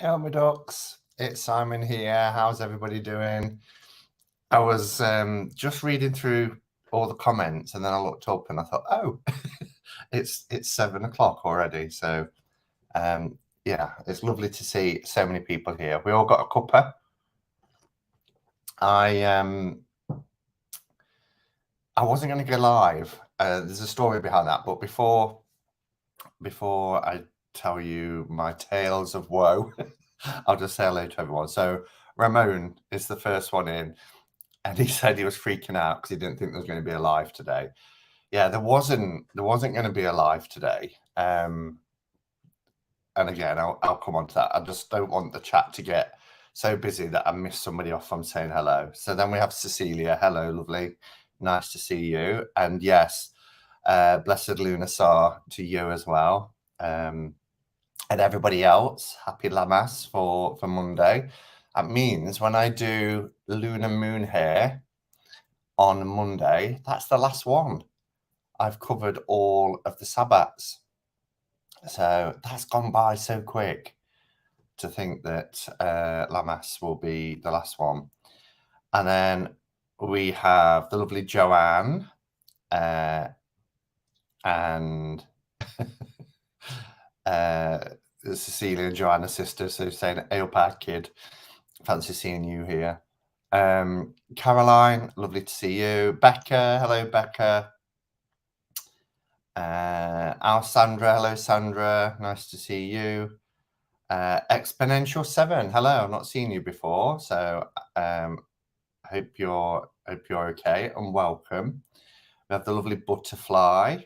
Hello, my ducks. It's Simon here. How's everybody doing? I was just reading through all the comments, and then I looked up and I thought, oh, it's 7 o'clock already. So yeah, it's lovely to see so many people here. We all got a cuppa. I wasn't going to go live. There's a story behind that, but before I tell you my tales of woe, I'll just say hello to everyone. So Ramon is the first one in, and he said he was freaking out because he didn't think there was going to be a live today. Yeah, there wasn't going to be a live today. And again, I'll come on to that. I just don't want the chat to get so busy that I miss somebody off from saying hello. So then we have Cecilia. Hello, lovely. Nice to see you. And yes, blessed Lunasar to you as well. And everybody else, happy Lamas for Monday. That means when I do lunar moon hair on Monday, that's the last one. I've covered all of the Sabbats. So that's gone by so quick to think that Lamas will be the last one. And then we have the lovely Joanne and Cecilia and Joanna's sister, so saying, Ailpad kid, fancy seeing you here. Caroline, lovely to see you. Becca, hello Becca. Alessandra, hello Sandra, nice to see you. Exponential 7, hello, I've not seen you before, so hope you're okay and welcome. We have the lovely Butterfly.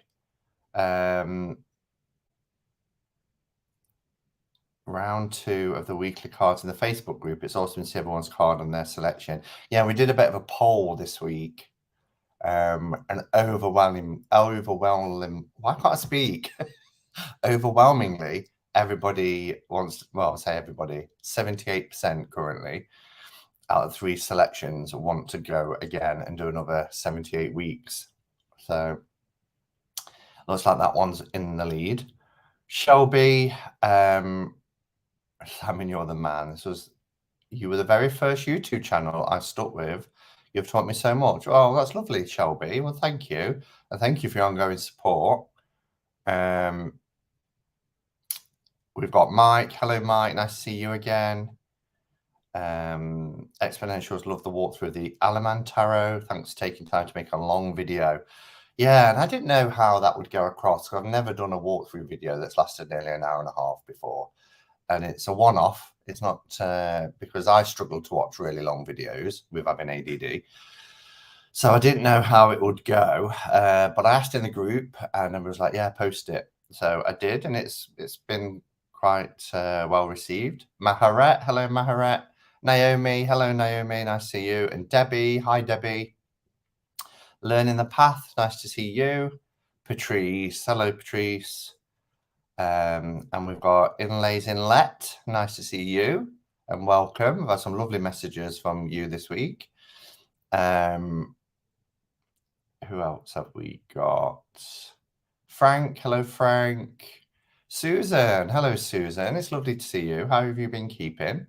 Round 2 of the weekly cards in the Facebook group. It's awesome to see everyone's card and their selection. Yeah, we did a bit of a poll this week. And overwhelming. Why can't I speak? Overwhelmingly, everybody wants. Well, I'll say everybody. 78% currently out of 3 selections want to go again and do another 78 weeks. So looks like that one's in the lead. Shelby, Simon, you're the man. You were the very first YouTube channel I stuck with. You've taught me so much. Oh, that's lovely, Shelby. Well, thank you. And thank you for your ongoing support. We've got Mike. Hello, Mike. Nice to see you again. Exponentials, love the walkthrough of the Alaman Tarot. Thanks for taking time to make a long video. Yeah, and I didn't know how that would go across. I've never done a walkthrough video that's lasted nearly an hour and a half before. And it's a one-off. It's not because I struggle to watch really long videos with having ADD. So I didn't know how it would go. But I asked in the group and I was like, yeah, post it. So I did. And it's been quite well received. Maharet. Hello, Maharet. Naomi. Hello, Naomi. Nice to see you. And Debbie. Hi, Debbie. Learning the Path. Nice to see you. Patrice. Hello, Patrice. And we've got Inlays Inlet. Nice to see you and welcome. We've had some lovely messages from you this week. Who else have we got? Frank. Hello, Frank. Susan. Hello, Susan. It's lovely to see you. How have you been keeping?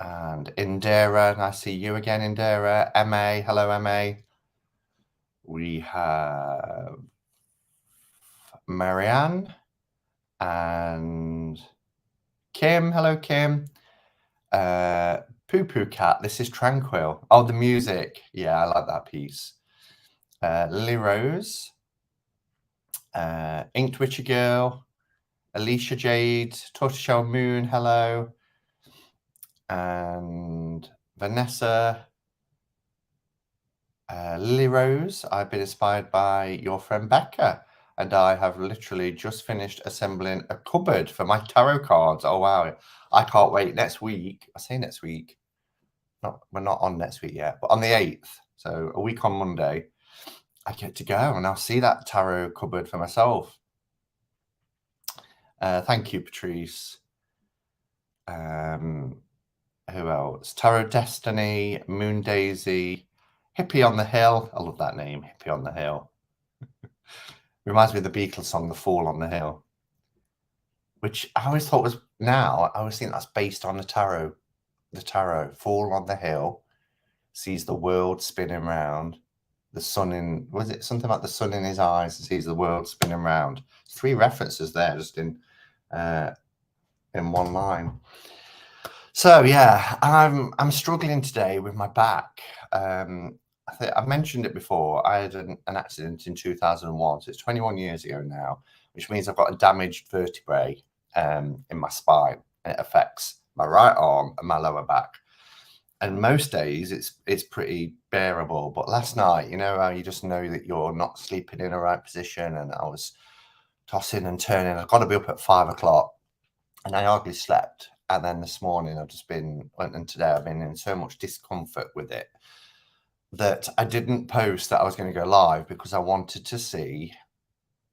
And Indira. Nice to see you again, Indira. MA. Hello, MA. We have Marianne and Kim. Hello, Kim. Poo Poo Cat. This is Tranquil. Oh, the music. Yeah, I like that piece. Lily Rose. Inked Witchy Girl. Alicia Jade. Tortoiseshell Moon. Hello. And Vanessa. Lily Rose. I've been inspired by your friend Becca. And I have literally just finished assembling a cupboard for my tarot cards. Oh, wow. I can't wait. Next week. I say next week. We're not on next week yet. But on the 8th. So a week on Monday. I get to go and I'll see that tarot cupboard for myself. Thank you, Patrice. Who else? Tarot Destiny. Moon Daisy. Hippie on the Hill. I love that name. Hippie on the Hill. Reminds me of the Beatles song, The Fall on the Hill. which I always thought was now. I always think that's based on the tarot. The tarot, fall on the hill, sees the world spinning round. The sun in, was it something like the sun in his eyes, and sees the world spinning round? 3 references there, just in one line. So yeah, I'm struggling today with my back. I think I've mentioned it before. I had an accident in 2001, so it's 21 years ago now, which means I've got a damaged vertebrae in my spine, and it affects my right arm and my lower back. And most days it's pretty bearable, but last night, you know how you just know that you're not sleeping in the right position, and I was tossing and turning. I've got to be up at 5 o'clock, and I hardly slept. And then this morning and today I've been in so much discomfort with it that I didn't post that I was going to go live, because I wanted to see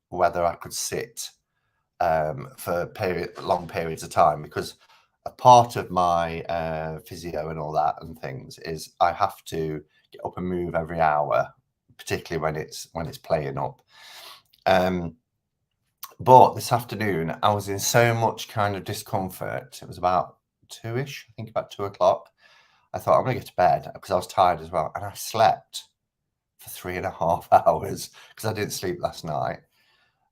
whether I could sit for long periods of time, because a part of my physio and all that and things is I have to get up and move every hour, particularly when it's playing up. But this afternoon I was in so much kind of discomfort. It was about 2ish, I think about 2 o'clock. I thought I'm gonna get to bed, because I was tired as well, and I slept for 3.5 hours because I didn't sleep last night.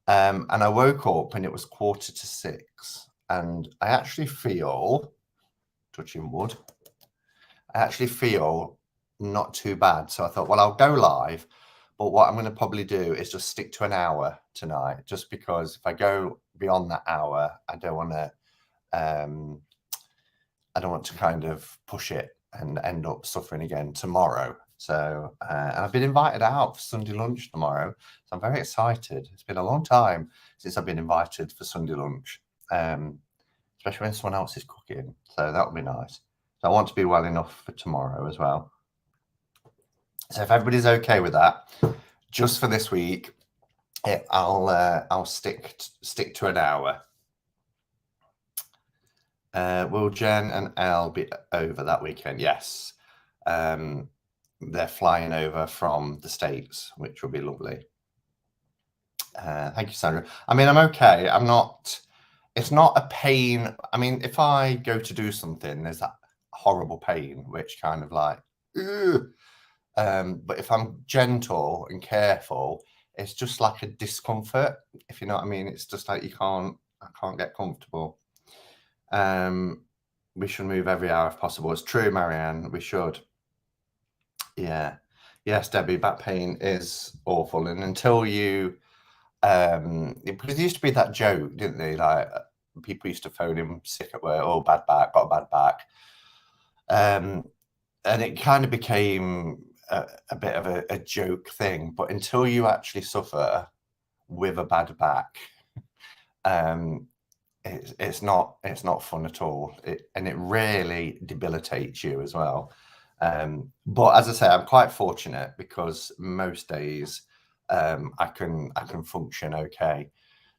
And I woke up and it was 5:45, and I actually feel, touching wood, I actually feel not too bad. So I thought, well, I'll go live, but what I'm going to probably do is just stick to an hour tonight, just because if I go beyond that hour, I don't want to kind of push it and end up suffering again tomorrow. So, and I've been invited out for Sunday lunch tomorrow, so I'm very excited. It's been a long time since I've been invited for Sunday lunch, especially when someone else is cooking. So that would be nice. So I want to be well enough for tomorrow as well. So if everybody's okay with that, just for this week, I'll stick to an hour. Will Jen and Elle be over that weekend? Yes. They're flying over from the States, which will be lovely. Thank you, Sandra. I mean, I'm okay. It's not a pain. I mean, if I go to do something, there's that horrible pain, which kind of like, ugh. But if I'm gentle and careful, it's just like a discomfort, if you know what I mean. It's just like I can't get comfortable. We should move every hour if possible. It's true, Marianne, we should. Yeah. Yes, Debbie, back pain is awful. And until you, because there used to be that joke, didn't they? Like people used to phone him sick at work, oh, bad back, got a bad back. And it kind of became a bit of a joke thing. But until you actually suffer with a bad back, it's not fun at all. And it really debilitates you as well. But as I say, I'm quite fortunate, because most days I can function okay.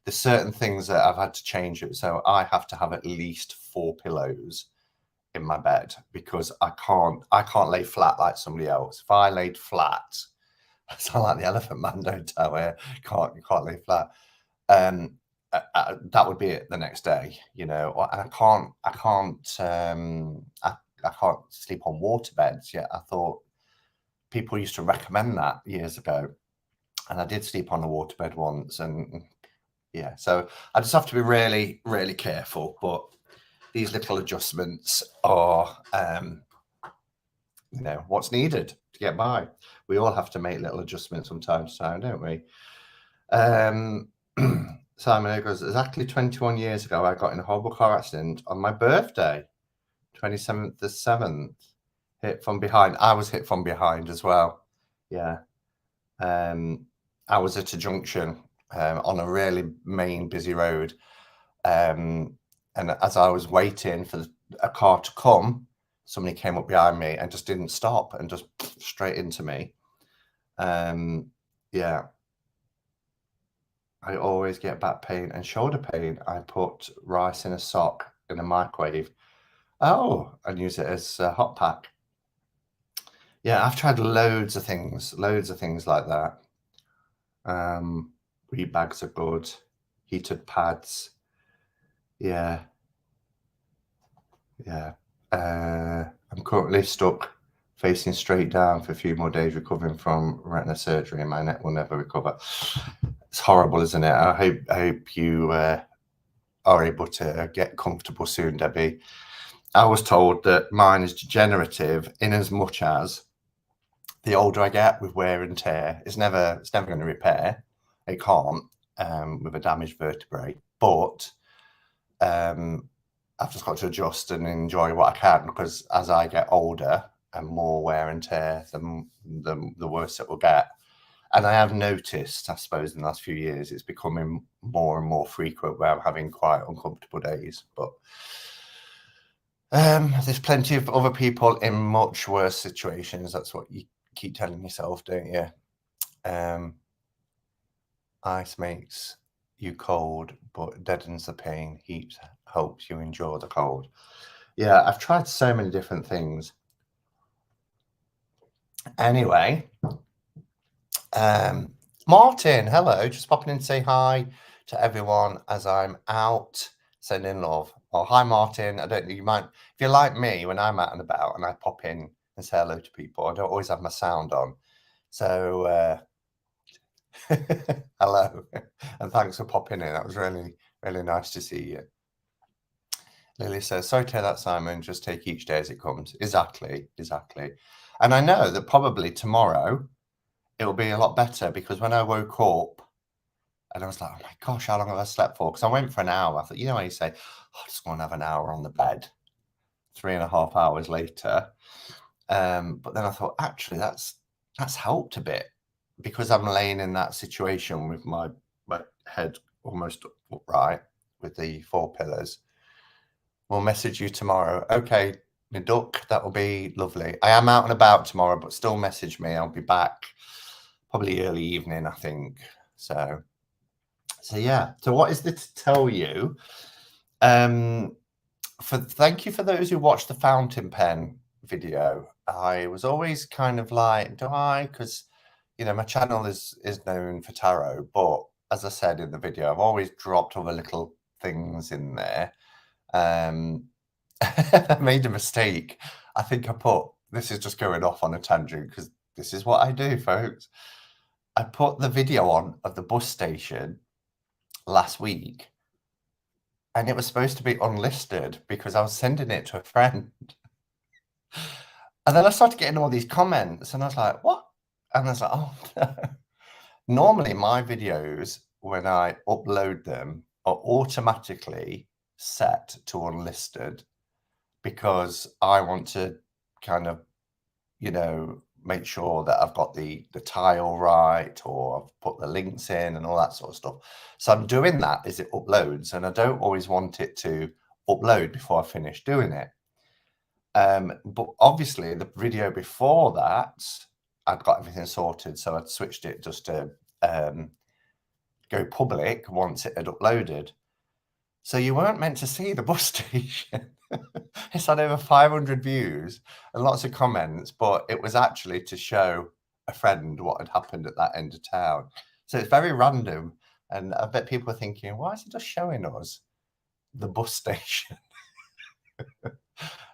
There's certain things that I've had to change it. So I have to have at least 4 pillows in my bed, because I can't lay flat like somebody else. If I laid flat, I sound like the Elephant Man, don't I? Where you can't lay flat. That would be it the next day, you know. And I can't sleep on water beds yet. I thought people used to recommend that years ago, and I did sleep on a waterbed once, and yeah, so I just have to be really, really careful. But these little adjustments are, you know, what's needed to get by. We all have to make little adjustments from time to time, don't we? Simon goes, exactly 21 years ago, I got in a horrible car accident on my birthday, 27th the 7th. Hit from behind. I was hit from behind as well. Yeah. I was at a junction on a really main busy road. And as I was waiting for a car to come, somebody came up behind me and just didn't stop and just straight into me. Yeah. I always get back pain and shoulder pain. I put rice in a sock in a microwave. Oh, and use it as a hot pack. Yeah, I've tried loads of things like that. Reed bags are good. Heated pads. Yeah. Yeah. I'm currently stuck facing straight down for a few more days recovering from retina surgery and my neck will never recover. It's horrible, isn't it? I hope you are able to get comfortable soon, Debbie. I was told that mine is degenerative in as much as the older I get with wear and tear, it's never going to repair. It can't with a damaged vertebrae, but I've just got to adjust and enjoy what I can, because as I get older and more wear and tear, the worse it will get. And I have noticed, I suppose, in the last few years, it's becoming more and more frequent where I'm having quite uncomfortable days. But there's plenty of other people in much worse situations. That's what you keep telling yourself, don't you? Ice makes you cold, but deadens the pain. Heat helps you endure the cold. Yeah, I've tried so many different things. Anyway, Martin, hello. Just popping in to say hi to everyone as I'm out. Sending love. Oh, hi, Martin. I don't know, you might, if you're like me, when I'm out and about and I pop in and say hello to people, I don't always have my sound on. So, hello. And thanks for popping in. That was really, really nice to see you. Lily says, sorry to hear that, Simon. Just take each day as it comes. Exactly. And I know that probably tomorrow it'll be a lot better, because when I woke up and I was like, oh my gosh, how long have I slept for? Because I went for an hour. I thought, you know how you say, oh, I just want to have an hour on the bed. 3.5 hours later. But then I thought, actually, that's helped a bit, because I'm laying in that situation with my head almost upright with the 4 pillars. We'll message you tomorrow. Okay, my duck, that will be lovely. I am out and about tomorrow, but still message me. I'll be back probably early evening, I think. So yeah. So what is there to tell you? Thank you for those who watched the fountain pen video. I was always kind of like, do I? Because my channel is known for tarot, but as I said in the video, I've always dropped other little things in there. I made a mistake. I think I put, this is just going off on a tangent because this is what I do, folks. I put the video on of the bus station last week, and it was supposed to be unlisted because I was sending it to a friend. And then I started getting all these comments, and I was like, what? And I was like, oh, no. Normally, my videos, when I upload them, are automatically set to unlisted, because I want to kind of, make sure that I've got the tile right, or I've put the links in and all that sort of stuff. So I'm doing that as it uploads, and I don't always want it to upload before I finish doing it. But obviously the video before that, I'd got everything sorted, so I'd switched it just to go public once it had uploaded. So you weren't meant to see the bus station. It's had over 500 views and lots of comments, but it was actually to show a friend what had happened at that end of town. So it's very random, and I bet people are thinking, why is he just showing us the bus station?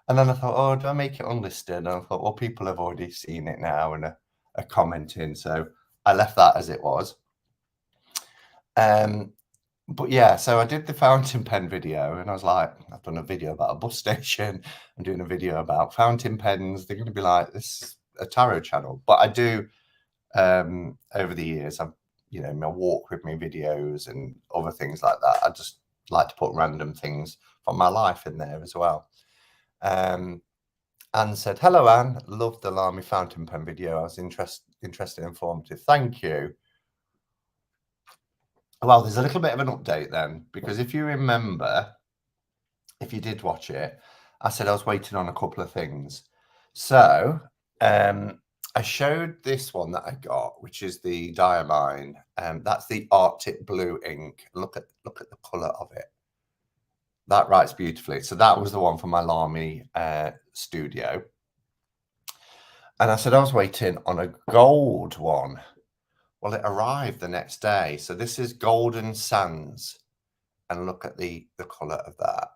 And then I thought, oh, do I make it unlisted? And I thought, well, people have already seen it now and are commenting, so I left that as it was. But yeah, so I did the fountain pen video, and I was like, I've done a video about a bus station. I'm doing a video about fountain pens. They're going to be like, this is a tarot channel. But I do, over the years, I've, my walk with me videos and other things like that. I just like to put random things from my life in there as well. Anne said, hello, Anne. Loved the Lamy fountain pen video. I was interested and informative. Thank you. Well, there's a little bit of an update then, because if you remember, if you did watch it, I said I was waiting on a couple of things. So I showed this one that I got, which is the Diamine. That's the Arctic Blue ink. Look at the colour of it. That writes beautifully. So that was the one from my Lamy studio. And I said I was waiting on a gold one. Well, it arrived the next day. So this is Golden Sands. And look at the colour of that.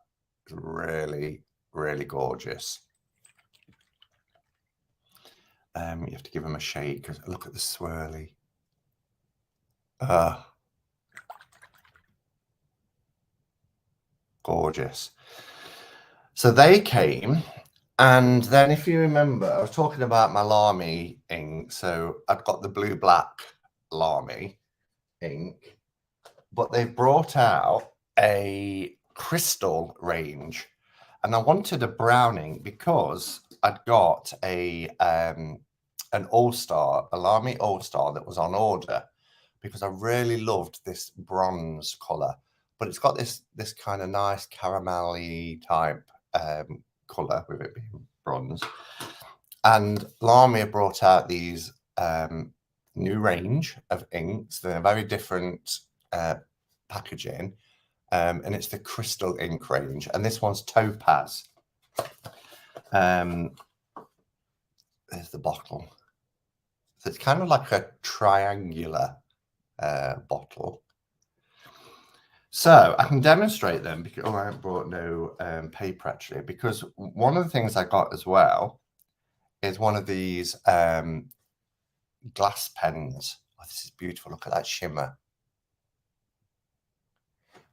It's really, really gorgeous. You have to give them a shake. Look at the swirly. Gorgeous. So they came, and then if you remember, I was talking about my Lamy ink. So I've got the blue black Lamy ink, but they've brought out a crystal range, and I wanted a brown ink because I'd got an All-Star, a Lamy All-Star that was on order, because I really loved this bronze colour, but it's got this kind of nice caramelly type colour with it being bronze. And Lamy have brought out these new range of inks. They're very different packaging, and it's the crystal ink range, and this one's topaz. There's the bottle. So it's kind of like a triangular bottle. So I can demonstrate them because I brought no paper actually, because one of the things I got as well is one of these glass pens. Oh, this is beautiful. Look at that shimmer.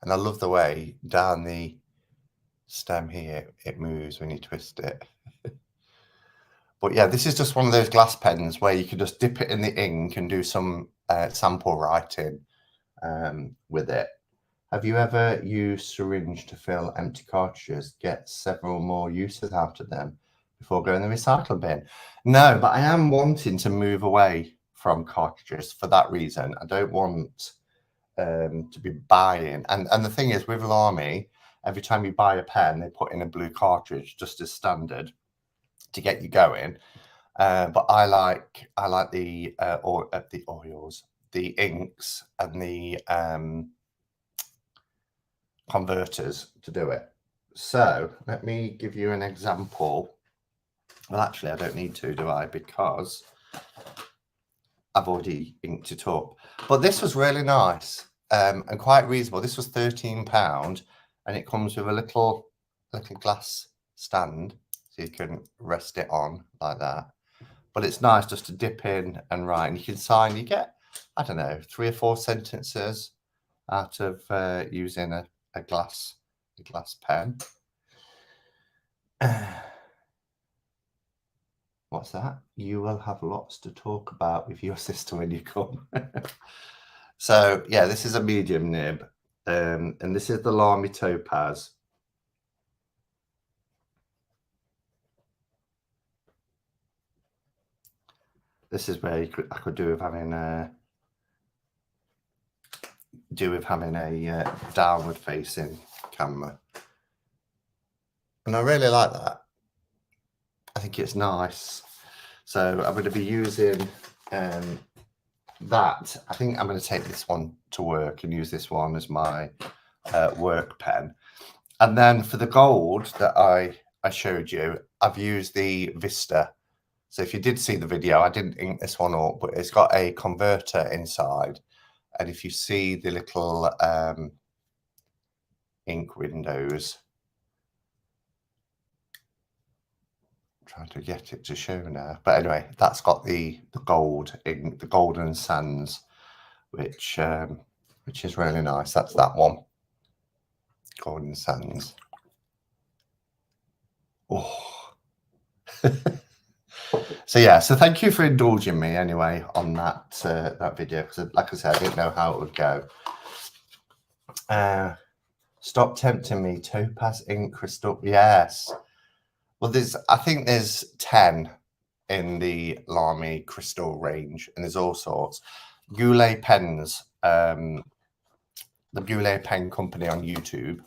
And I love the way down the stem here it moves when you twist it. But yeah, this is just one of those glass pens where you can just dip it in the ink and do some sample writing with it. Have you ever used syringe to fill empty cartridges? Get several more uses out of them before going in the recycling bin? No, but I am wanting to move away from cartridges for that reason. I don't want to be buying. And the thing is, with Lamy, every time you buy a pen, they put in a blue cartridge just as standard to get you going. But I like the oils, the inks, and the converters to do it. So let me give you an example. Well, actually, I don't need to, do I? Because I've already inked it up. But this was really nice and quite reasonable. This was £13, and it comes with a little glass stand, so you can rest it on like that. But it's nice just to dip in and write, and you can sign. You get, I don't know, 3 or 4 sentences out of using a glass pen. What's that? You will have lots to talk about with your sister when you come. So yeah, this is a medium nib, and this is the Lamy Topaz. This is where I could do with having a downward facing camera, and I really like that. I think it's nice. So I'm going to be using that. I think I'm going to take this one to work and use this one as my work pen. And then for the gold that I showed you, I've used the Vista. So if you did see the video, I didn't ink this one up, but it's got a converter inside. And if you see the little ink windows, trying to get it to show now, but anyway, that's got the gold ink, the golden sands, which is really nice. That's that one, golden sands. Oh. So yeah, so thank you for indulging me anyway on that video, because like I said, I didn't know how it would go. Stop tempting me. Topaz ink crystal. Yes. Well, I think there's 10 in the Lamy crystal range, and there's all sorts. Goulet pens, the Goulet Pen Company on YouTube,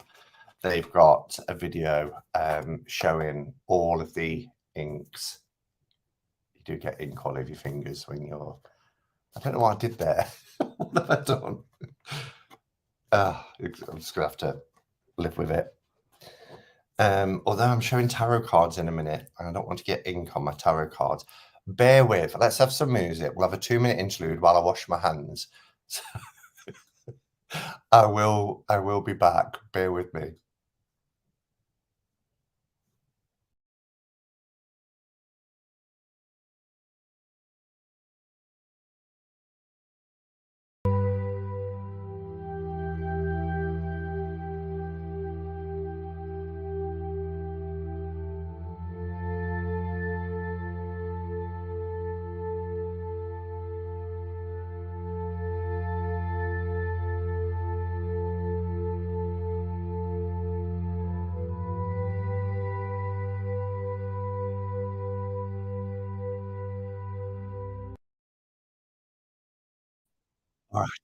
they've got a video showing all of the inks. You do get ink all over your fingers when you're... I don't know what I did there. What have I done? I'm just going to have to live with it. Although I'm showing tarot cards in a minute, and I don't want to get ink on my tarot cards. Bear with. Let's have some music. We'll have a 2-minute interlude while I wash my hands. I will be back. Bear with me. All right.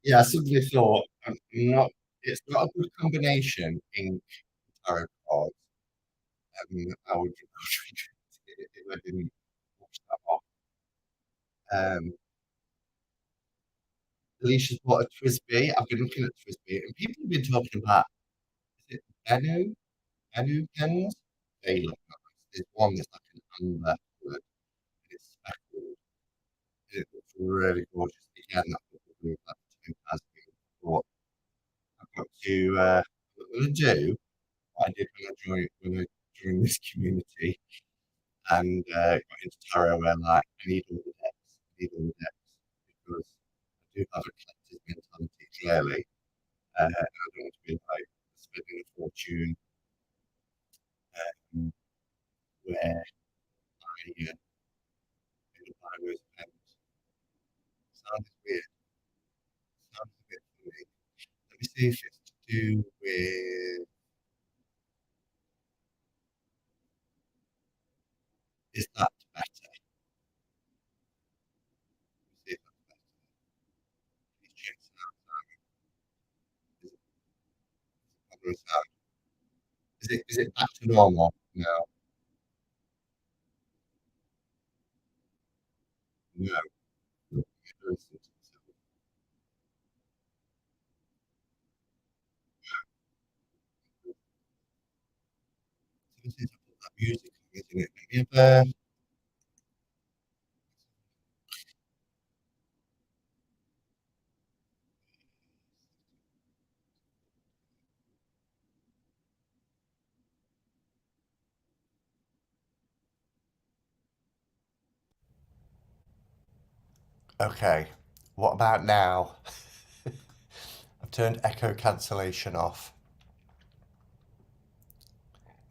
Yeah, I suddenly thought, not it's not a good combination in tarot cards. I would if I didn't watch that off. Alicia's bought a Twisby. I've been looking at Twisby, and people have been talking about, is it Benu pens? They look nice. There's one that's like an amber colour, and it's speckled. It looks really gorgeous. Again, that's what we're doing, that topaz thing. But I've got to, what I'm going to do, what I did when I joined this community and got into tarot, where like, I need all the decks. I need all the decks because I do have a collector's mentality, clearly. I don't want to be like spending a fortune um, where end up buying those pens. Sounds weird. Sounds a bit funny. Let me see if it's to do with, is that better? Let me see if that's better. Please check sound. Is it sound? Is it back to normal? No, no. Very sensitive. So this is that music, isn't it? Let me have okay. What about now? I've turned echo cancellation off.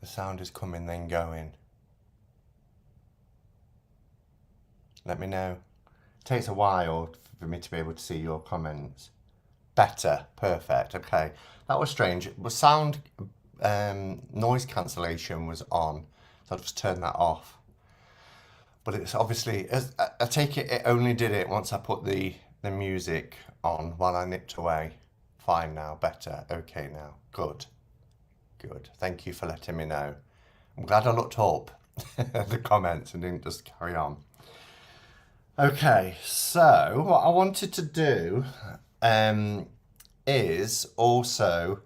The sound is coming, then going. Let me know. It takes a while for me to be able to see your comments. Better. Perfect. Okay. That was strange. The sound noise cancellation was on, so I'll just turn that off. But it's obviously, I take it only did it once I put the music on while I nipped away. Fine now. Better. Okay now. Good. Good. Thank you for letting me know. I'm glad I looked up the comments and didn't just carry on. Okay, so what I wanted to do is also,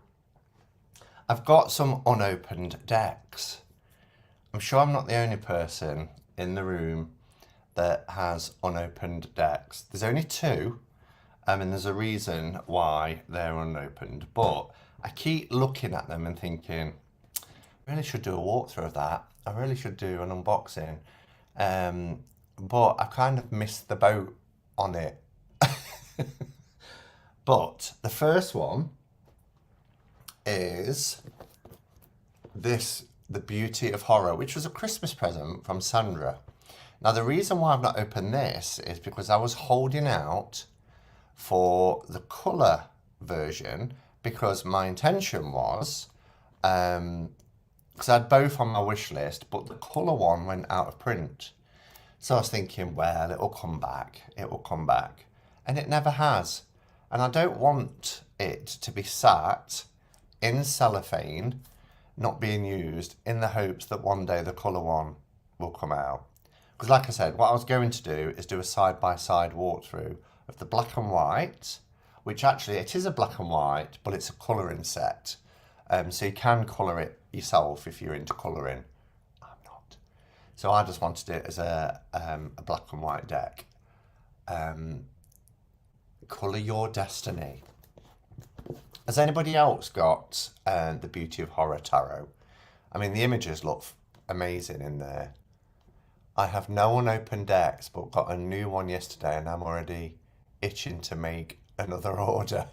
I've got some unopened decks. I'm sure I'm not the only person in the room that has unopened decks. There's only two, and there's a reason why they're unopened, but I keep looking at them and thinking, I really should do a walkthrough of that. I really should do an unboxing. But I kind of missed the boat on it. But the first one is this, The Beauty of Horror, which was a Christmas present from Sandra. Now, the reason why I've not opened this is because I was holding out for the colour version, because my intention was, because I had both on my wish list, but the colour one went out of print. So I was thinking, well, it'll come back, it will come back. And it never has. And I don't want it to be sat in cellophane, not being used, in the hopes that one day the colour one will come out. Because like I said, what I was going to do is do a side-by-side walkthrough of the black and white, which actually, it is a black and white, but it's a colouring set. So you can colour it yourself if you're into colouring. I'm not. So I just wanted it as a black and white deck. Colour Your Destiny. Has anybody else got the Beauty of Horror Tarot? I mean, the images look amazing in there. I have no unopened decks, but got a new one yesterday and I'm already itching to make another order.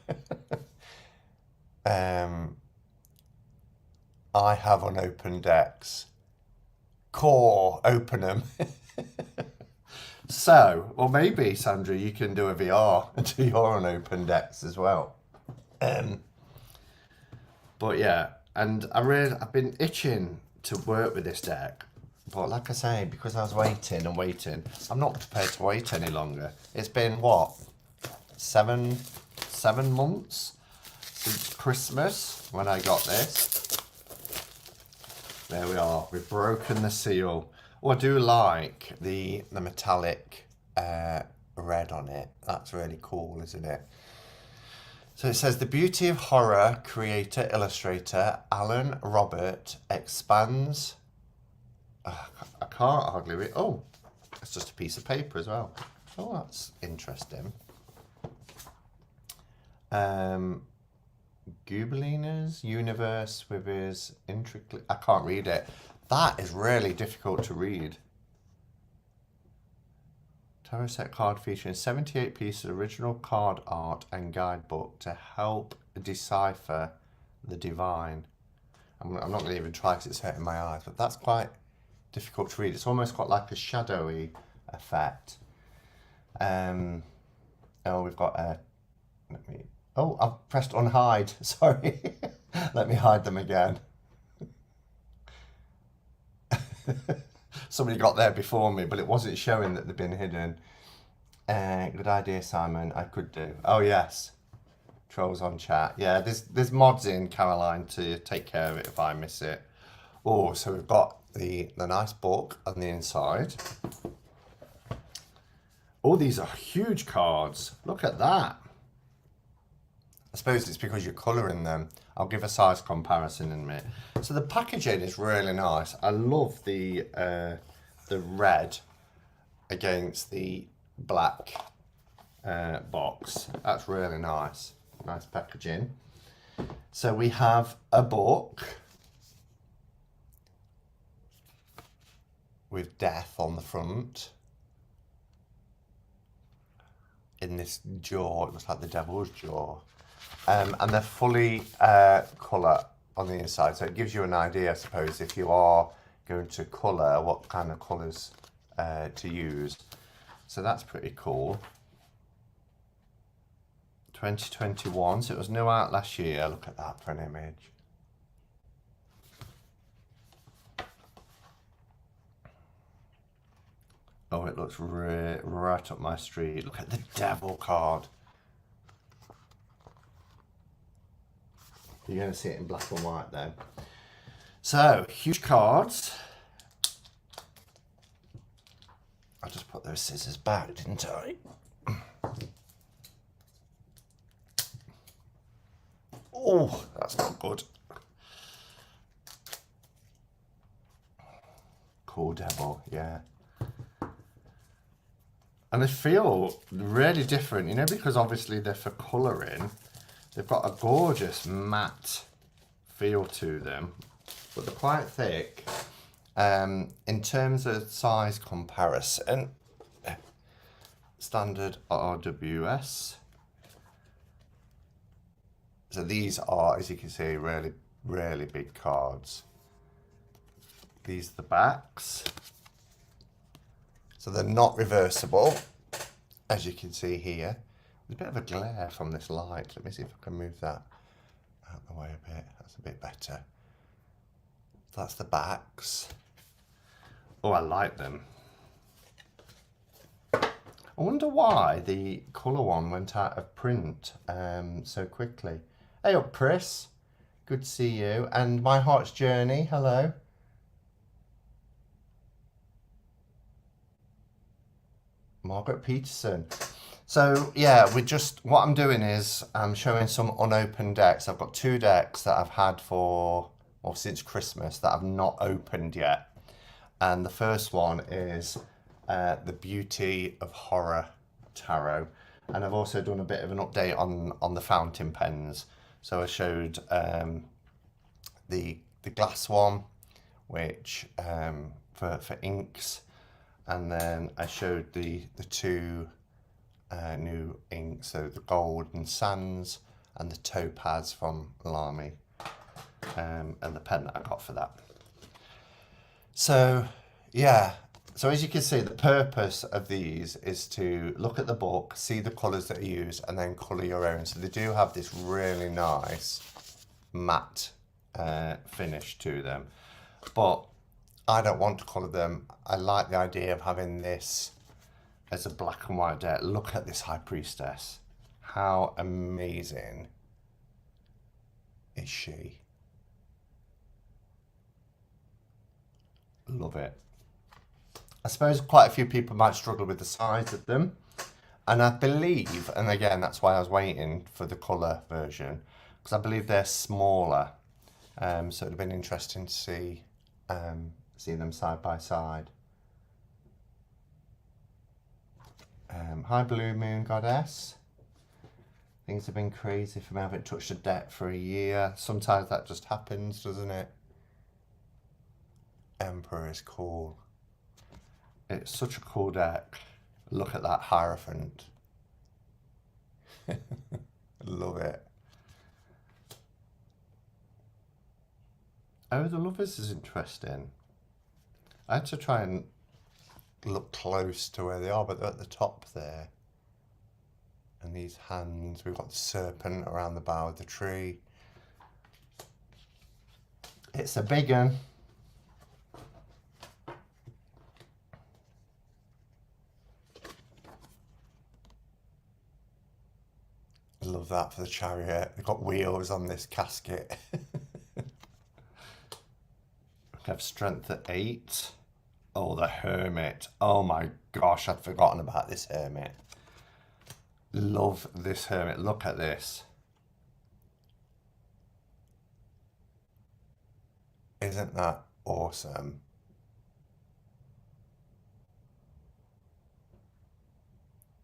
I have unopened decks. Core, open them. So, well, maybe, Sandra, you can do a VR and do your unopened decks as well. But yeah, and I've been itching to work with this deck. But like I say, because I was waiting and waiting, I'm not prepared to wait any longer. It's been, what, seven months since Christmas when I got this. There we are. We've broken the seal. Oh, I do like the metallic red on it. That's really cool, isn't it? So it says, the Beauty of Horror creator, illustrator, Alan Robert expands... I can't hardly read... Oh, it's just a piece of paper as well. Oh, that's interesting. Gubeliner's universe with his intricately... I can't read it. That is really difficult to read. Tarot set card featuring 78 pieces of original card art and guidebook to help decipher the divine. I'm not going to even try because it's hurting my eyes, but that's quite difficult to read. It's almost got like a shadowy effect. Oh, we've got a... Oh, I've pressed unhide. Sorry. Let me hide them again. Somebody got there before me, but it wasn't showing that they'd been hidden. Good idea, Simon. I could do. Oh, yes. Trolls on chat. Yeah, there's mods in, Caroline, to take care of it if I miss it. Oh, so we've got the nice book on the inside. Oh, these are huge cards. Look at that. I suppose it's because you're colouring them. I'll give a size comparison in a minute. So the packaging is really nice. I love the red against the black box. That's really nice. Nice packaging. So we have a book with death on the front. In this jaw, it looks like the devil's jaw. And they're fully colour on the inside. So it gives you an idea, I suppose, if you are going to colour, what kind of colours to use. So that's pretty cool. 2021, so it was new out last year. Look at that for an image. Oh, it looks right up my street. Look at the devil card. You're going to see it in black and white though. So, huge cards. I just put those scissors back, didn't I? Oh, that's not good. Cool devil, yeah. And they feel really different, you know, because obviously they're for colouring. They've got a gorgeous matte feel to them, but they're quite thick. In terms of size comparison, standard RWS. So these are, as you can see, really, really big cards. These are the backs. So they're not reversible, as you can see here. There's a bit of a glare from this light. Let me see if I can move that out of the way a bit. That's a bit better. So that's the backs. Oh, I like them. I wonder why the colour one went out of print so quickly. Hey up, Chris. Good to see you. And My Heart's Journey, hello. Margaret Peterson. So yeah, what I'm doing is I'm showing some unopened decks. I've got 2 decks that I've had since Christmas that I've not opened yet. And the first one is the Beauty of Horror Tarot. And I've also done a bit of an update on the fountain pens. So I showed the glass one, which for inks, and then I showed the two new inks, so the gold and sands and the topaz from Lamy, and the pen that I got for that. So yeah, so as you can see, the purpose of these is to look at the book, see the colours that are used, and then colour your own. So they do have this really nice matte finish to them, but I don't want to colour them. I like the idea of having this as a black and white deck. Look at this High Priestess. How amazing is she? Love it. I suppose quite a few people might struggle with the size of them. And I believe, and again, that's why I was waiting for the colour version, because I believe they're smaller. So it would have been interesting to see them side by side. Hi Blue Moon Goddess. Things have been crazy for me. I haven't touched a deck for a year. Sometimes that just happens, doesn't it? Emperor is cool. It's such a cool deck. Look at that Hierophant. Love it. Oh, the Lovers is interesting. I had to try and look close to where they are, but they're at the top there. And these hands, we've got the serpent around the bough of the tree. It's a big one. I love that for the chariot. They've got wheels on this casket. We have strength at 8. Oh, the Hermit. Oh my gosh, I'd forgotten about this Hermit. Love this Hermit. Look at this. Isn't that awesome?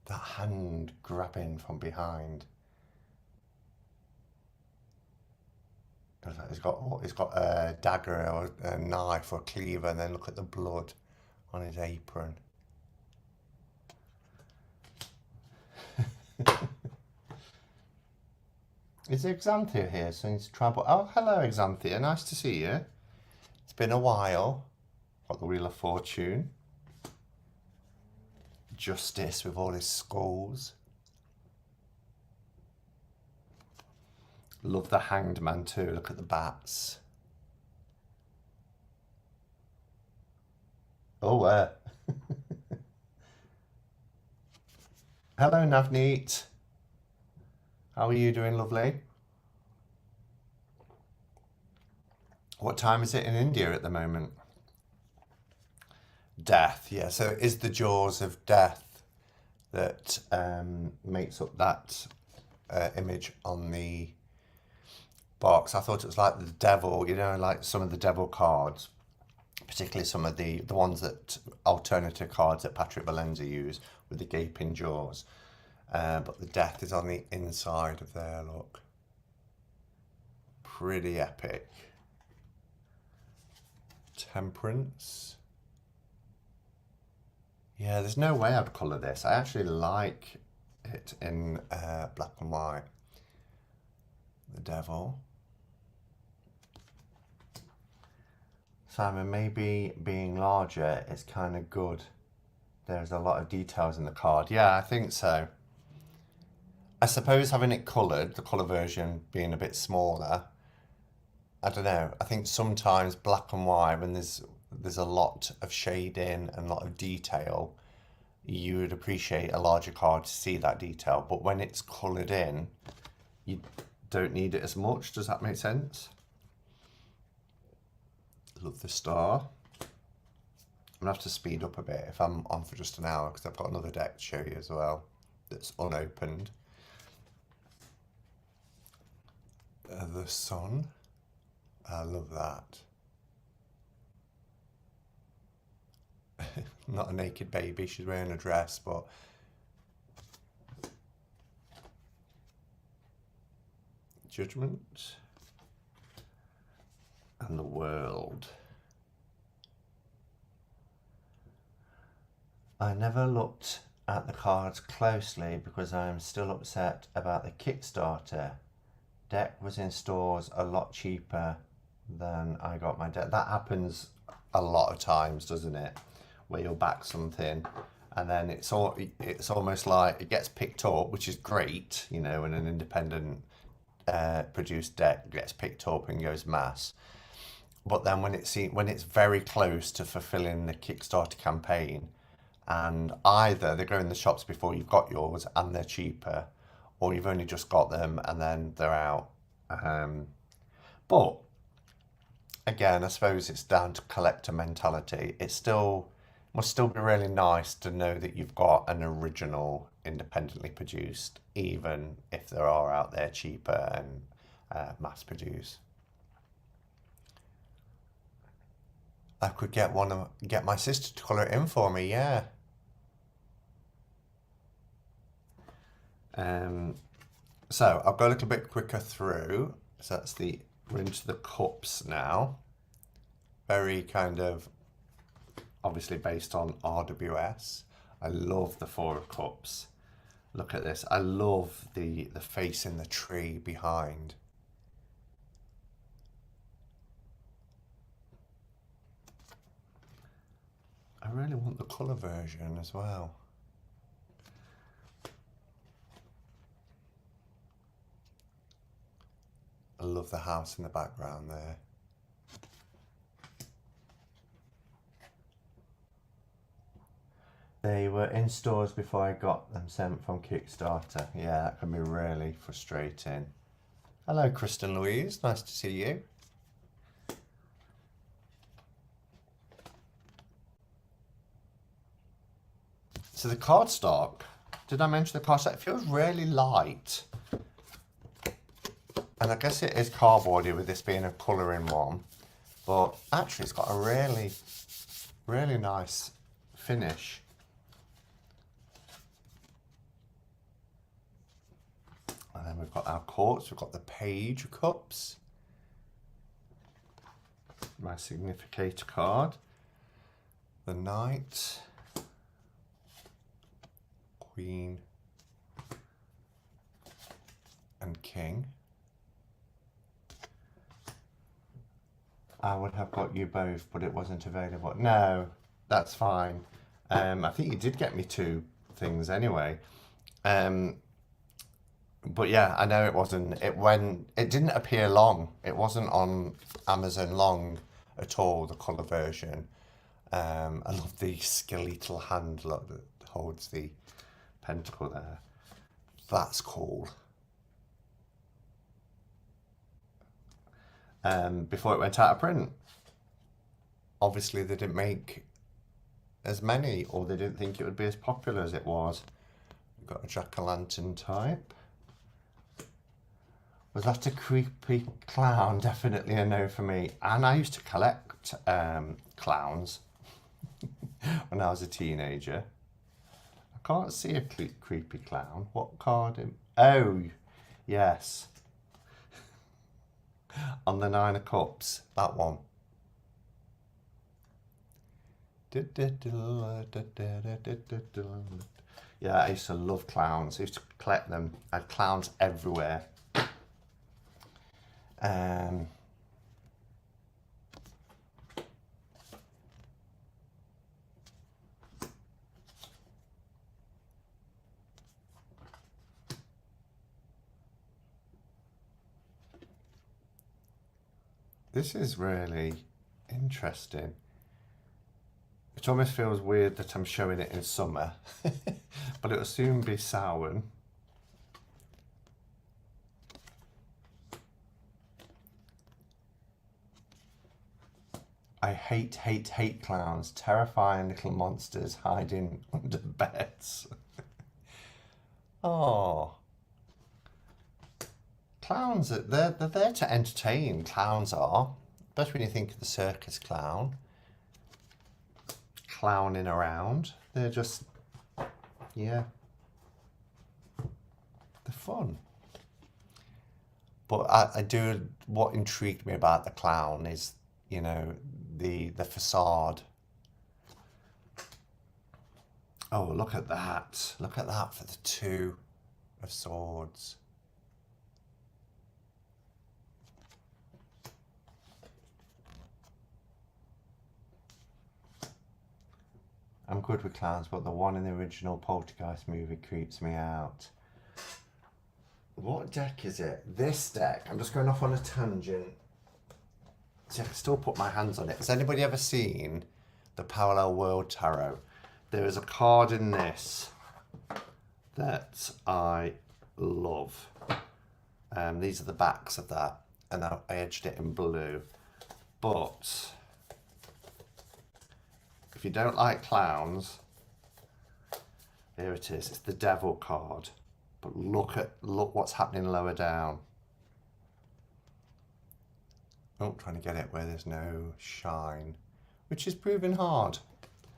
That hand grabbing from behind. He's got a dagger or a knife or a cleaver, and then look at the blood on his apron. Is Exanthea here since travel? Oh, hello Exanthea, nice to see you. It's been a while. Got the Wheel of Fortune. Justice with all his skulls. Love the Hanged Man too. Look at the bats. Oh, hello, Navneet. How are you doing, lovely? What time is it in India at the moment? Death, yeah. So it is the jaws of death that makes up that image on the box. I thought it was like the devil, you know, like some of the devil cards, particularly some of the ones that alternative cards that Patrick Valenza use with the gaping jaws. But the death is on the inside of there, look. Pretty epic. Temperance. Yeah, there's no way I'd colour this. I actually like it in black and white. The devil. Simon, maybe being larger is kind of good. There's a lot of details in the card. Yeah, I think so. I suppose having it coloured, the colour version being a bit smaller, I don't know. I think sometimes black and white, when there's a lot of shading and a lot of detail, you would appreciate a larger card to see that detail. But when it's coloured in, you don't need it as much. Does that make sense? Love the star. I'm gonna have to speed up a bit if I'm on for just an hour, because I've got another deck to show you as well that's unopened. The sun. I love that. Not a naked baby, she's wearing a dress, but Judgment and the World. I never looked at the cards closely because I am still upset about the Kickstarter. Deck was in stores a lot cheaper than I got my deck. That happens a lot of times, doesn't it? Where you'll back something and then it's almost like it gets picked up, which is great, you know, when an independent produced deck gets picked up and goes mass. But then when it's very close to fulfilling the Kickstarter campaign, and either they go in the shops before you've got yours and they're cheaper, or you've only just got them and then they're out. But again, I suppose it's down to collector mentality. Must still be really nice to know that you've got an original independently produced, even if there are out there cheaper and mass produced. I could get my sister to colour it in for me, yeah. So I'll go a little bit quicker through. So we're into the cups now. Very kind of obviously based on RWS. I love the Four of Cups. Look at this. I love the face in the tree behind. I really want the colour version as well. I love the house in the background there. They were in stores before I got them sent from Kickstarter. Yeah, that can be really frustrating. Hello, Kristen Louise. Nice to see you. So the cardstock, did I mention the cardstock? It feels really light. And I guess it is cardboardy with this being a colouring one. But actually it's got a really, really nice finish. And then we've got our courts, we've got the Page of Cups. My Significator card. The Knight. Queen. And King. I would have got you both, but it wasn't available. No, that's fine. I think you did get me 2 things anyway. But yeah, I know it wasn't. It didn't appear long. It wasn't on Amazon long at all. The colour version. I love the skeletal hand look that holds the pentacle there. That's cool. Before it went out of print. Obviously they didn't make as many, or they didn't think it would be as popular as it was. We've got a jack-o'-lantern type. Was that a creepy clown? Definitely a no for me. And I used to collect clowns when I was a teenager. I can't see a creepy clown. What card? Oh, yes. On the 9 of Cups, that one. Yeah, I used to love clowns. I used to collect them. I had clowns everywhere. This is really interesting. It almost feels weird that I'm showing it in summer, but it'll soon be Samhain. I hate clowns. Terrifying little monsters hiding under beds. Oh. Clowns, they're there to entertain, clowns are. Especially when you think of the circus clown. Clowning around. They're just, yeah. They're fun. But I do, what intrigued me about the clown is, you know, the facade. Oh, look at that. Look at that for the two of swords. I'm good with clowns, but the one in the original Poltergeist movie creeps me out. What deck is it? This deck. I'm just going off on a tangent. See, I can still put my hands on it. Has anybody ever seen the Parallel World Tarot? There is a card in this that I love. These are the backs of that, and I edged it in blue. But if you don't like clowns, here it is. It's the Devil card. But look what's happening lower down. Oh, trying to get it where there's no shine, which is proving hard.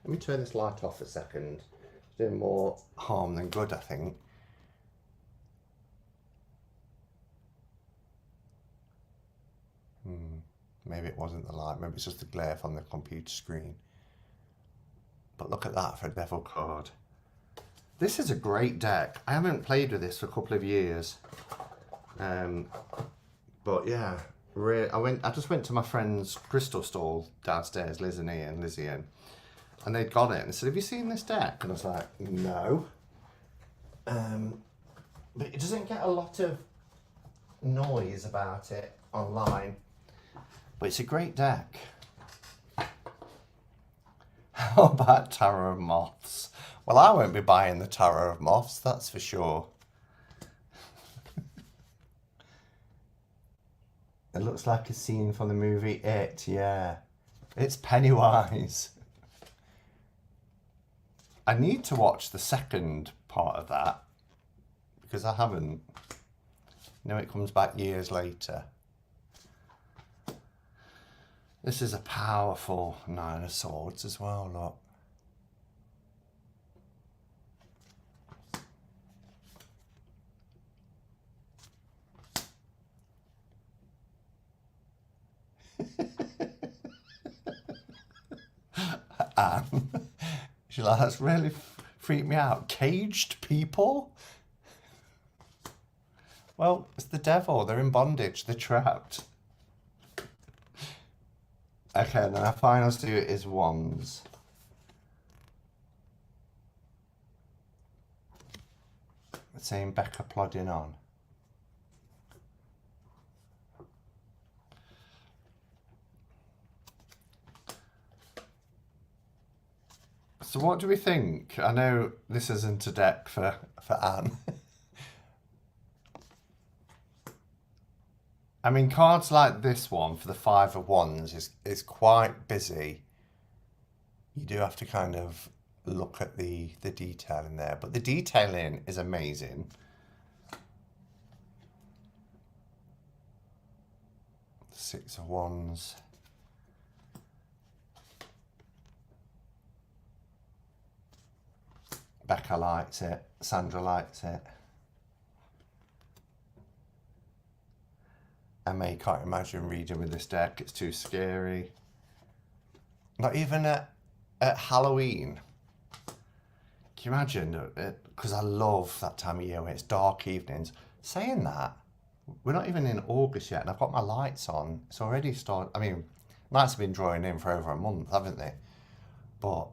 Let me turn this light off a second. It's doing more harm than good, I think. Maybe it wasn't the light. Maybe it's just the glare from the computer screen. But look at that for a Devil card. This is a great deck. I haven't played with this for a couple of years. But yeah, I just went to my friend's crystal stall downstairs, Liz and Ian, and they'd got it and said, "Have you seen this deck?" And I was like, "No." But it doesn't get a lot of noise about it online. But it's a great deck. How about Tarot of Moths? Well, I won't be buying the Tarot of Moths, that's for sure. It looks like a scene from the movie It, yeah. It's Pennywise. I need to watch the second part of that, because I haven't. You know, it comes back years later. This is a powerful Nine of Swords as well, look. She's like, that's really freaked me out. Caged people? Well, it's the devil. They're in bondage. They're trapped. Okay, and then our final two is Wands. It's saying Becca plodding on. So what do we think? I know this isn't a deck for Anne. I mean, cards like this one for the Five of Wands is quite busy. You do have to kind of look at the detail in there, but the detailing is amazing. Six of Wands. Becca likes it. Sandra likes it. I may can't imagine reading with this deck. It's too scary. Not even at Halloween. Can you imagine? Because I love that time of year when it's dark evenings. Saying that, we're not even in August yet, and I've got my lights on. It's already started. I mean, lights have been drawing in for over a month, haven't they? But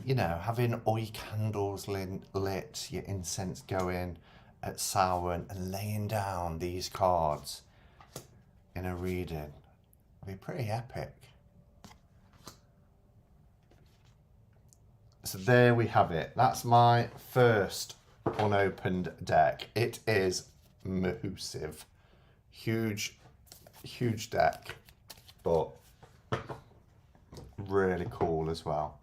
you know, having all your candles lit, your incense going at Samhain, and laying down these cards in a reading would be pretty epic. So there we have it. That's my first unopened deck. It is massive. Huge, huge deck, but really cool as well.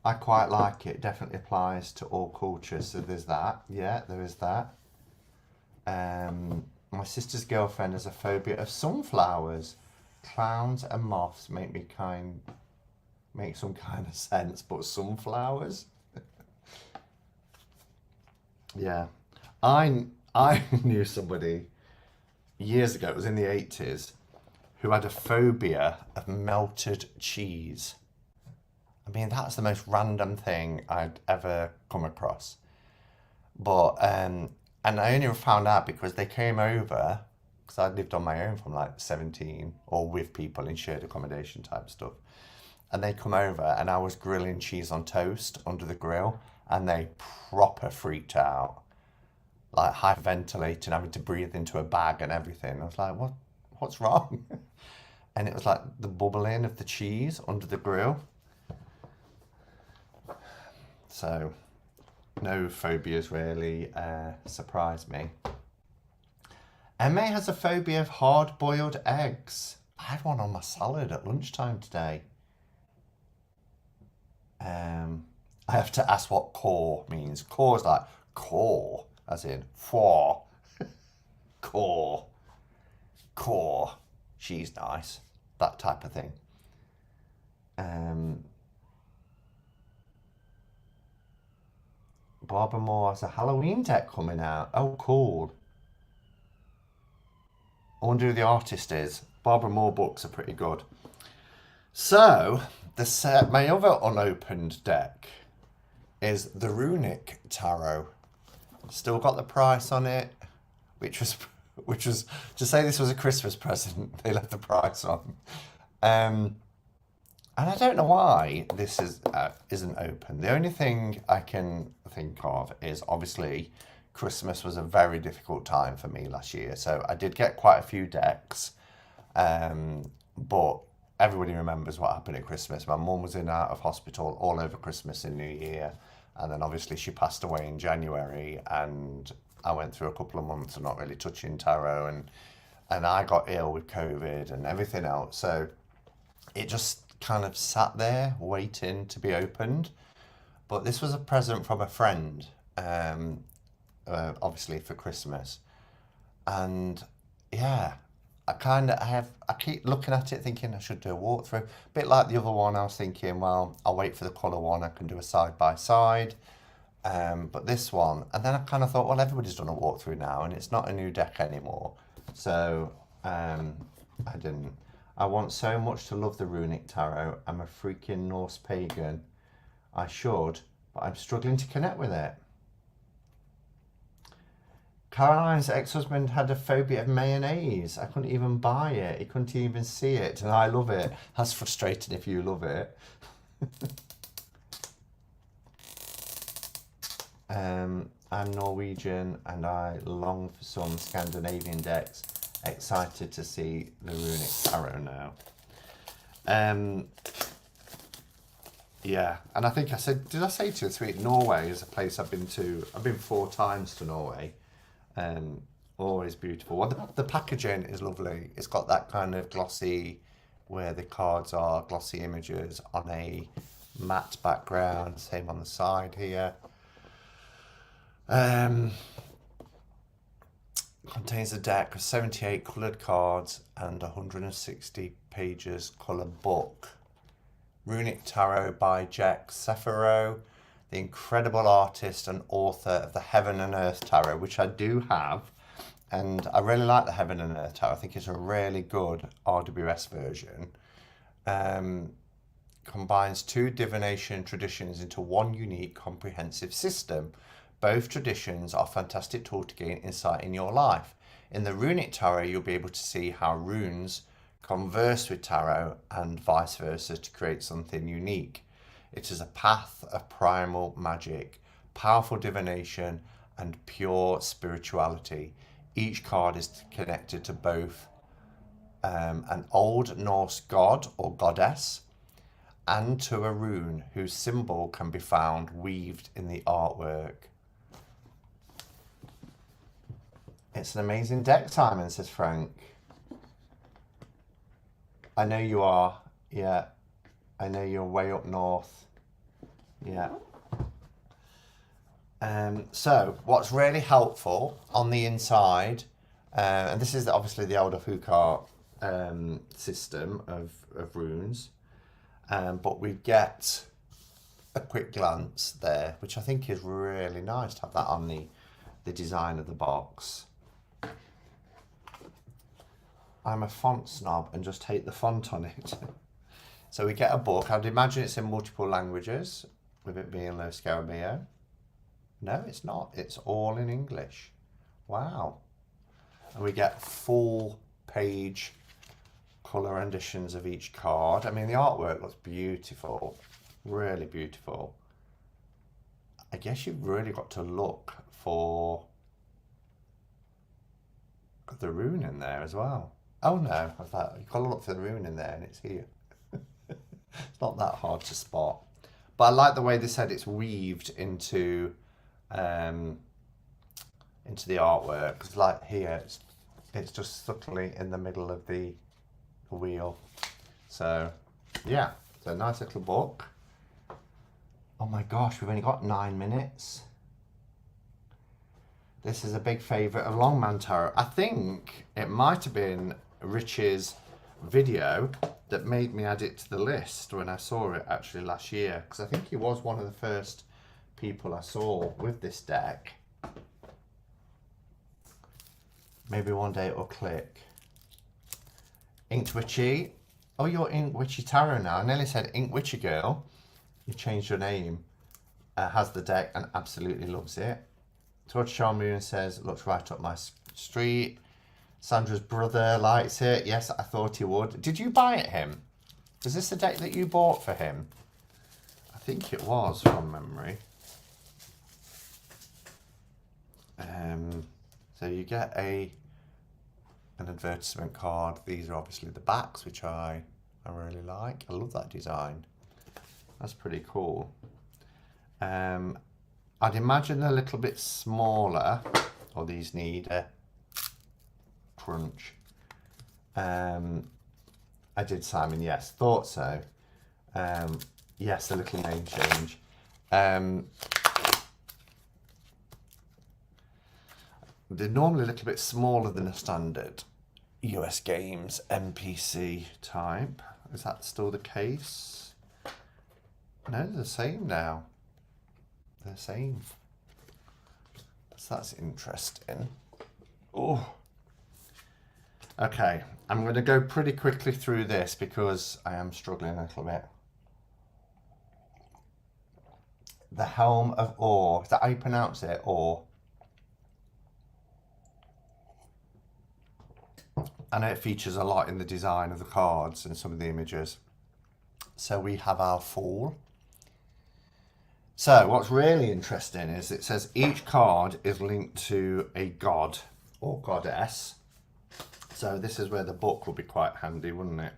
I quite like it. Definitely applies to all cultures. So there's that. Yeah, there is that. My sister's girlfriend has a phobia of sunflowers. Clowns and moths make some kind of sense, but sunflowers? Yeah. I I knew somebody years ago, it was in the 80s, who had a phobia of melted cheese. I mean, that's the most random thing I'd ever come across. But and I only found out because they came over because I'd lived on my own from like 17 or with people in shared accommodation type stuff. And they come over and I was grilling cheese on toast under the grill and they proper freaked out. Like hyperventilating, having to breathe into a bag and everything. I was like, what's wrong? And it was like the bubbling of the cheese under the grill. So no phobias really surprise me. Emma has a phobia of hard-boiled eggs. I had one on my salad at lunchtime today. I have to ask what core means. Core is like core, as in four. Core. Core. She's nice. That type of thing. Barbara Moore has a Halloween deck coming out. Oh, cool. I wonder who the artist is. Barbara Moore books are pretty good. So, my other unopened deck is the Runic Tarot. Still got the price on it, which was to say this was a Christmas present. They left the price on, and I don't know why this isn't open. The only thing I can think of is obviously Christmas was a very difficult time for me last year, so I did get quite a few decks, but everybody remembers what happened at Christmas. My mum was in and out of hospital all over Christmas and New Year, and then obviously she passed away in January, and I went through a couple of months of not really touching tarot, and I got ill with COVID and everything else. So it just kind of sat there waiting to be opened. But this was a present from a friend, obviously for Christmas, and yeah, I keep looking at it thinking I should do a walkthrough. A bit like the other one, I was thinking, well, I'll wait for the colour one, I can do a side by side. But this one, and then I kind of thought, well, everybody's done a walkthrough now, and it's not a new deck anymore. So I didn't. I want so much to love the Runic Tarot. I'm a freaking Norse pagan. I should, but I'm struggling to connect with it. Caroline's ex-husband had a phobia of mayonnaise. I couldn't even buy it. He couldn't even see it, and I love it. That's frustrating if you love it. I'm Norwegian and I long for some Scandinavian decks. Excited to see the Runic Tarot now. Yeah, and I think I said, did I say 2 or 3? Norway is a place I've been to. I've been 4 times to Norway. Always beautiful. Well, the packaging is lovely. It's got that kind of glossy, where the cards are glossy images on a matte background. Same on the side here. Contains a deck of 78 coloured cards and 160 pages coloured book. Runic Tarot by Jack Sefero, the incredible artist and author of the Heaven and Earth Tarot, which I do have, and I really like the Heaven and Earth Tarot. I think it's a really good RWS version. Combines 2 divination traditions into one unique comprehensive system. Both traditions are a fantastic tool to gain insight in your life. In the Runic Tarot, you'll be able to see how runes converse with tarot and vice versa to create something unique. It is a path of primal magic, powerful divination, and pure spirituality. Each card is connected to both an Old Norse god or goddess and to a rune whose symbol can be found weaved in the artwork. It's an amazing deck, Simon, says Frank. I know you are. Yeah. I know you're way up north. Yeah. So what's really helpful on the inside, and this is obviously the older Hukar system of runes, but we get a quick glance there, which I think is really nice to have that on the the design of the box. I'm a font snob and just hate the font on it. So we get a book. I'd imagine it's in multiple languages, with it being Lo Scarabeo. No, it's not. It's all in English. Wow. And we get full page colour renditions of each card. I mean, the artwork looks beautiful. Really beautiful. I guess you've really got to look for the rune in there as well. Oh no, I thought you've got to look for the rune in there and it's here. It's not that hard to spot. But I like the way they said it's weaved into the artwork. Because like here, it's just subtly in the middle of the wheel. So yeah, it's a nice little book. Oh my gosh, we've only got 9 minutes. This is a big favourite of Longman Tarot. I think it might have been Rich's video that made me add it to the list when I saw it actually last year. Because I think he was one of the first people I saw with this deck. Maybe one day it'll click. Inked Witchy. Oh, you're Inked Witchy Tarot now. I nearly said Inked Witchy Girl. You changed your name. Has the deck and absolutely loves it. Torch Charmoon says, looks right up my street. Sandra's brother likes it. Yes, I thought he would. Did you buy it him? Is this the deck that you bought for him? I think it was from memory. So you get an advertisement card. These are obviously the backs, which I really like. I love that design. That's pretty cool. I'd imagine they're a little bit smaller, or these need a crunch. I did, Simon, yes, thought so. Yes, a little name change. They're normally a little bit smaller than a standard US Games NPC type. Is that still the case? No, they're the same now. They're the same. So that's interesting. Oh. Okay, I'm going to go pretty quickly through this because I am struggling a little bit. The Helm of Ore. Is that how you pronounce it? Ore. I know it features a lot in the design of the cards and some of the images. So we have our Fool. So what's really interesting is it says each card is linked to a god or goddess. So this is where the book will be quite handy, wouldn't it?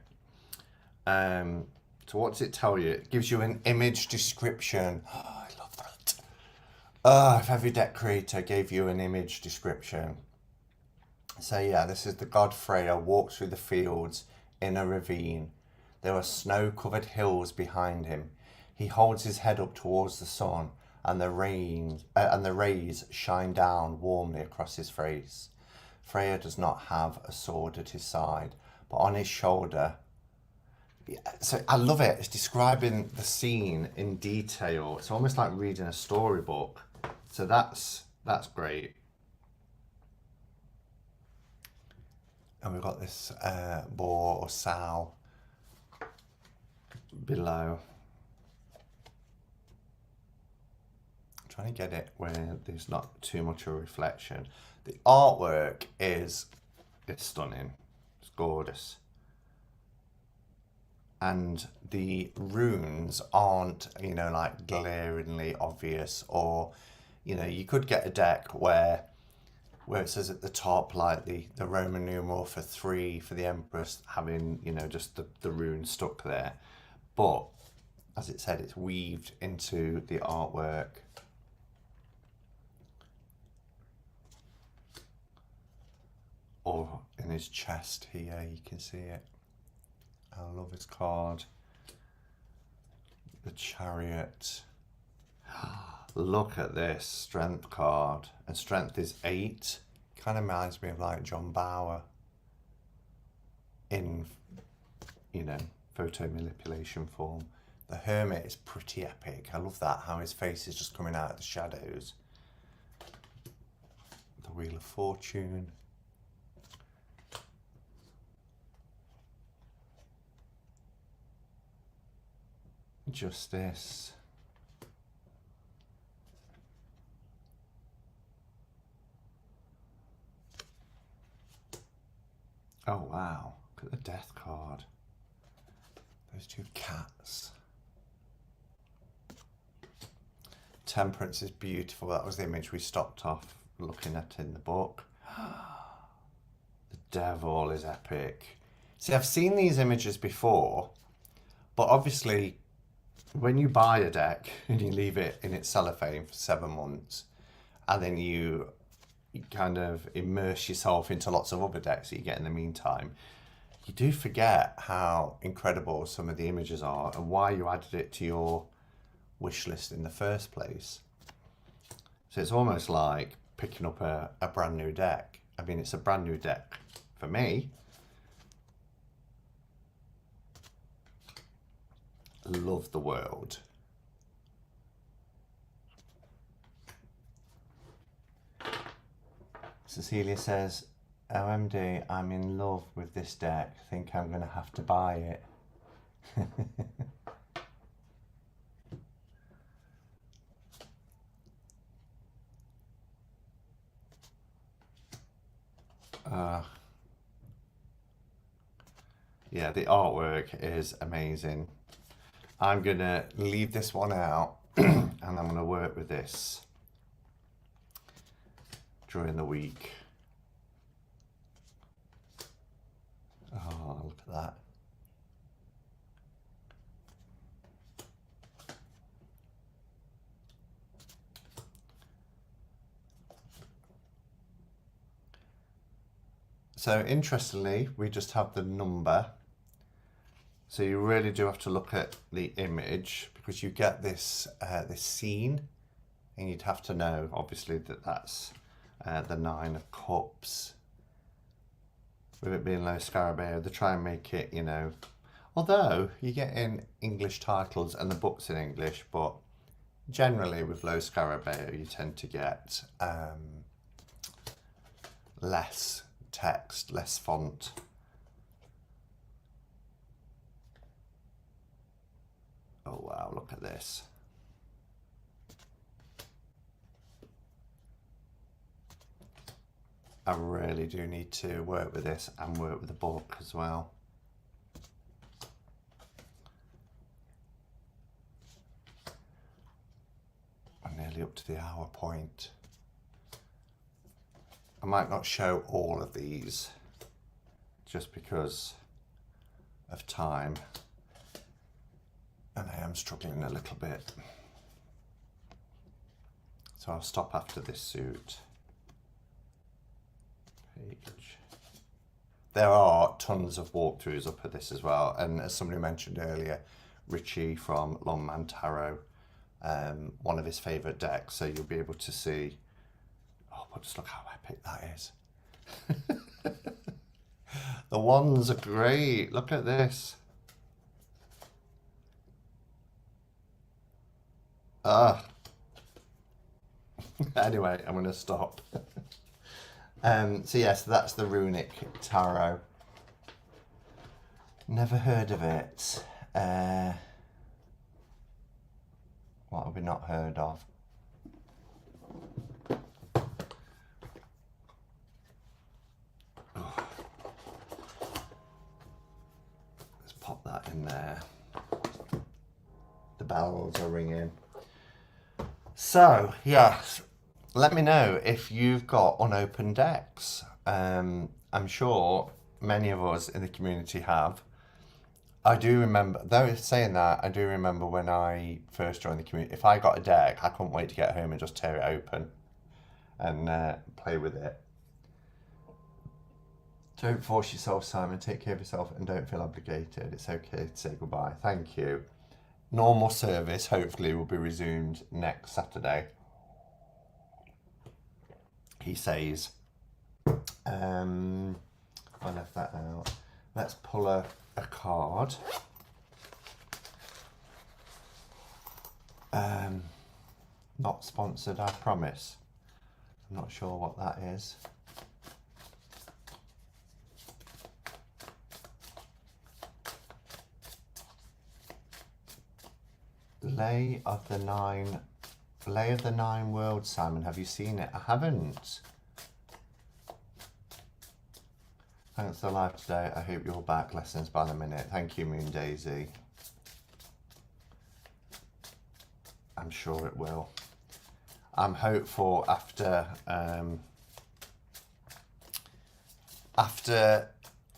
So what does it tell you? It gives you an image description. Oh, I love that. If every deck creator gave you an image description. So yeah, this is the god Freya walks through the fields in a ravine. There are snow-covered hills behind him. He holds his head up towards the sun, and the rays shine down warmly across his face. Freya does not have a sword at his side, but on his shoulder. So I love it. It's describing the scene in detail. It's almost like reading a storybook. So that's great. And we've got this boar or sow below. I'm trying to get it where there's not too much of a reflection. The artwork it's stunning. It's gorgeous. And the runes aren't, you know, like glaringly obvious, or, you know, you could get a deck where it says at the top, like the Roman numeral for 3 for the Empress, having, you know, just the rune stuck there. But as it said, it's weaved into the artwork. Or in his chest here, you can see it. I love his card. The Chariot. Look at this strength card, and strength is 8. Kind of reminds me of like John Bauer in, you know, photo manipulation form. The Hermit is pretty epic. I love that, how his face is just coming out of the shadows. The Wheel of Fortune. Justice. Oh wow, look at the Death card. Those two cats. Temperance is beautiful. That was the image we stopped off looking at in the book. The Devil is epic. See, I've seen these images before, but obviously when you buy a deck and you leave it in its cellophane for 7 months, and then you kind of immerse yourself into lots of other decks that you get in the meantime, you do forget how incredible some of the images are and why you added it to your wish list in the first place. So it's almost like picking up a brand new deck. I mean, it's a brand new deck for me. Love the world. Cecilia says, OMD, I'm in love with this deck. Think I'm going to have to buy it. Yeah, the artwork is amazing. I'm going to leave this one out and I'm going to work with this during the week. Oh, look at that. So interestingly, we just have the number. So you really do have to look at the image because you get this this scene, and you'd have to know obviously that that's the 9 of Cups. With it being low Scarabeo, they try and make it, you know, although you get in English titles and the book's in English, but generally with low Scarabeo you tend to get less text, less font. Oh wow, look at this. I really do need to work with this and work with the book as well. I'm nearly up to the hour point. I might not show all of these just because of time, and I am struggling a little bit. So I'll stop after this suit. Page. There are tons of walkthroughs up at this as well, and as somebody mentioned earlier, Richie from Longman Tarot, one of his favourite decks, so you'll be able to see. Oh, but just look how epic that is. The ones are great. Look at this. Anyway, I'm going to stop. So yes, that's the Runic Tarot. Never heard of it. What have we not heard of? Let's pop that in there. The bells are ringing. So, yes, let me know if you've got unopened decks. I'm sure many of us in the community have. I do remember, though saying that, I do remember when I first joined the community, if I got a deck, I couldn't wait to get home and just tear it open and play with it. Don't force yourself, Simon. Take care of yourself and don't feel obligated. It's okay to say goodbye. Thank you. Normal service hopefully will be resumed next Saturday, he says. I left that out. Let's pull a card. Not sponsored, I promise. I'm not sure what that is. Lay of the Nine Worlds, Simon. Have you seen it? I haven't. Thanks for the live today. I hope you're back. Lessons by the minute. Thank you, Moon Daisy. I'm sure it will. I'm hopeful after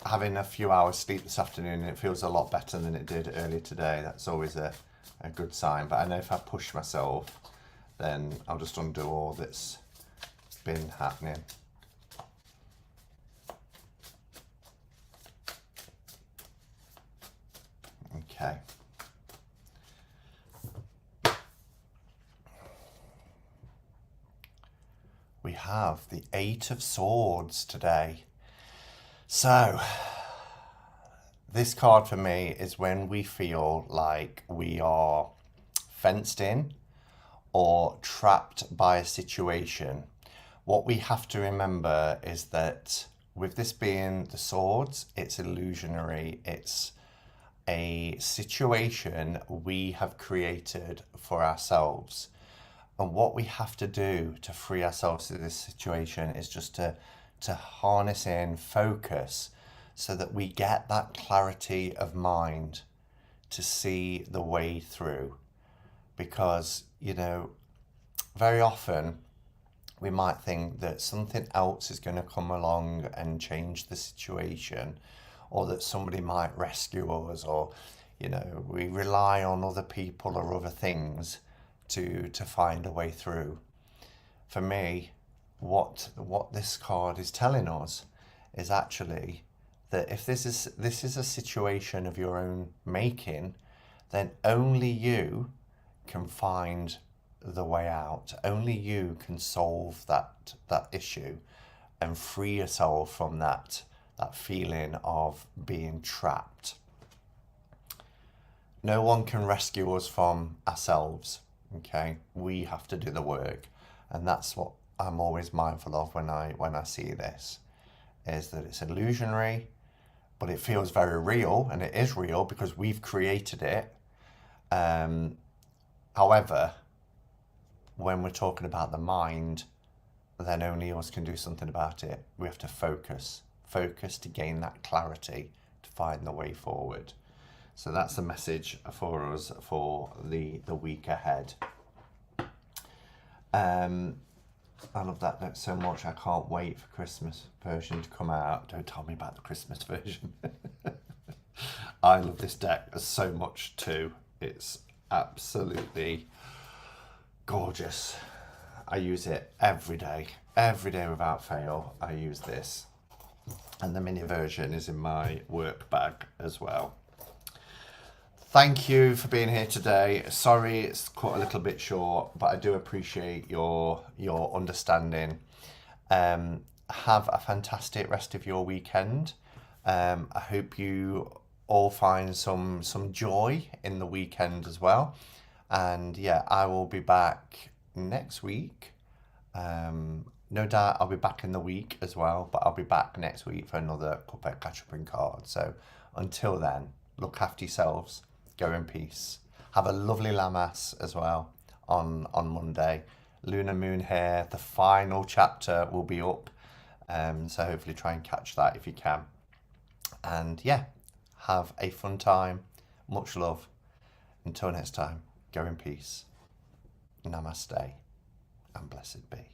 having a few hours sleep this afternoon, it feels a lot better than it did earlier today. That's always a good sign. But I know if I push myself, then I'll just undo all that's been happening. Okay. We have the Eight of Swords today. So, this card for me is when we feel like we are fenced in or trapped by a situation. What we have to remember is that with this being the swords, it's illusionary. It's a situation we have created for ourselves. And what we have to do to free ourselves to this situation is just to harness in, focus, so that we get that clarity of mind to see the way through. Because, you know, very often we might think that something else is going to come along and change the situation, or that somebody might rescue us, or, you know, we rely on other people or other things to find a way through. For me, what this card is telling us is actually that if this is a situation of your own making, then only you can find the way out. Only you can solve that issue and free yourself from that feeling of being trapped. No one can rescue us from ourselves. Okay, we have to do the work, and that's what I'm always mindful of when I see this, is that it's illusionary, but it feels very real, and it is real because we've created it. However, when we're talking about the mind, then only us can do something about it. We have to focus to gain that clarity, to find the way forward. So that's the message for us for the week ahead. I love that note so much. I can't wait for Christmas version to come out. Don't tell me about the Christmas version. I love this deck so much too. It's absolutely gorgeous. I use it every day without fail. I use this, and the mini version is in my work bag as well. Thank you for being here today. Sorry it's cut a little bit short, but I do appreciate your understanding. Have a fantastic rest of your weekend. I hope you all find some joy in the weekend as well. And yeah, I will be back next week. No doubt I'll be back in the week as well, but I'll be back next week for another Cuppa catch up in cards. So until then, look after yourselves. Go in peace. Have a lovely Lammas as well on Monday. Lunar Moon here. The final chapter will be up. So hopefully try and catch that if you can. And yeah, have a fun time. Much love. Until next time, go in peace. Namaste and blessed be.